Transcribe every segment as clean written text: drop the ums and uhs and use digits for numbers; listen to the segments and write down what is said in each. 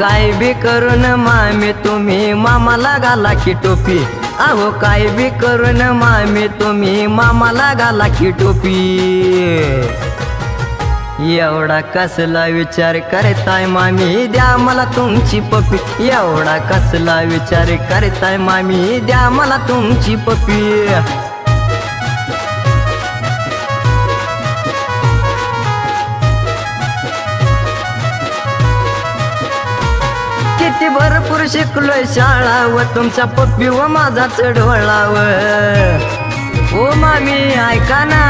काय बी करून मामी तुम्ही मामाला घाला की टोपी, अहो काय बी करून मामी तुम्ही मामाला घाला की टोपी। एवढा कसला विचार करताय मामी द्या मला तुमची पप्पी, एवढा कसला विचार करताय मामी द्या मला तुमची पप्पी। किती भरपूर शिकलोय शाळा व तुमच्या पप्पी व माझा चढवळाव, ओ मामी ऐका ना।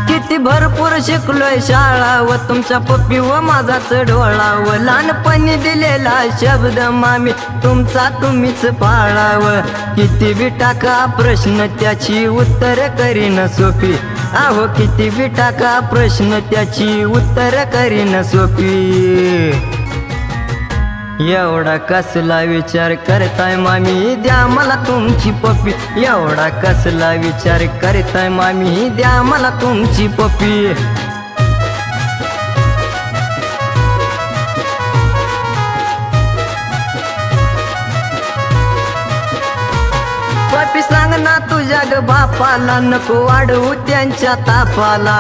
किती भरपूर शिकलोय शाळा व तुमच्या पप्पी व माझा चढवळाव, लहानपणी दिलेला शब्द मामी तुमचा तुम्हीच पाळाव। किती बी टाका प्रश्न त्याची उत्तर करीन सोपी, अहो किती बी टाका प्रश्न त्याची उत्तर करीन सोपी। एवढा कसला विचार करताय मामी द्या मला तुमची पप्पी, एवढा कसला विचार करताय मामी द्या मला तुमची पप्पी। पप्पी सांग ना तुझ्या ग बापाला नको वाढवू त्यांच्या तापाला,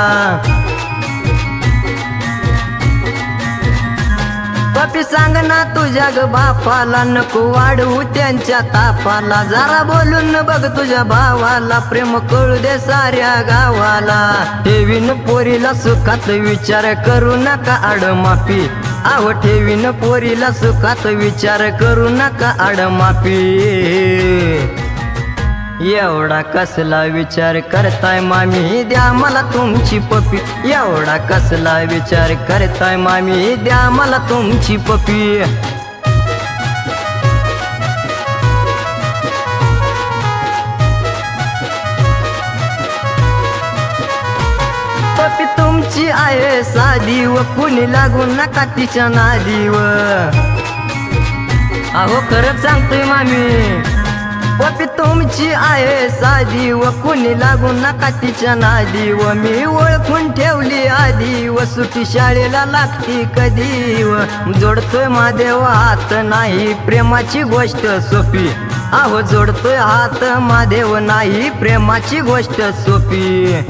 पप्पी सांग ना तुझ्या ग बापाला नको वाढवू त्यांच्या तापाला। जरा बोलून बघ तुझ्या भावाला प्रेम कळू दे साऱ्या गावाला। ठेवीन पोरीला सुखात विचार करू नका आडमापी, अहो ठेवीन पोरीला सुखात विचार करू नका आडमापी। एवढा कसला विचार करताय मामी द्या मला तुमची पप्पी, एवढा कसला विचार करताय मामी द्या मला तुमची पप्पी। पप्पी तुमची आहे साधी व कुणी लागू नका तिच्या नादी व, अहो खरंच सांगतोय मामी। पप्पी तुमची आहे साधी व कुणी लागू नका तिच्या नादी व, मी ओळखून ठेवली आधी व सुटी शाळेला लागती कधी व, जोडतोय महादेव हात नाही प्रेमाची गोष्ट सोपी, अहो जोडतोय हात महादेव नाही प्रेमाची गोष्ट सोपी।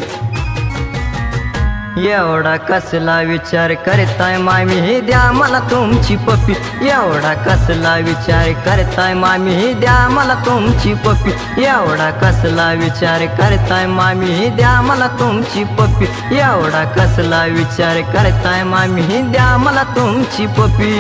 एवढा कसला विचार करताय मामी द्या मला तुमची पप्पी, एवढा कसला विचार करताय मामी द्या मला तुमची पप्पी, एवढा कसला विचार करताय मामी द्या मला तुमची पप्पी, एवढा कसला विचार करताय मामी द्या मला तुमची पप्पी।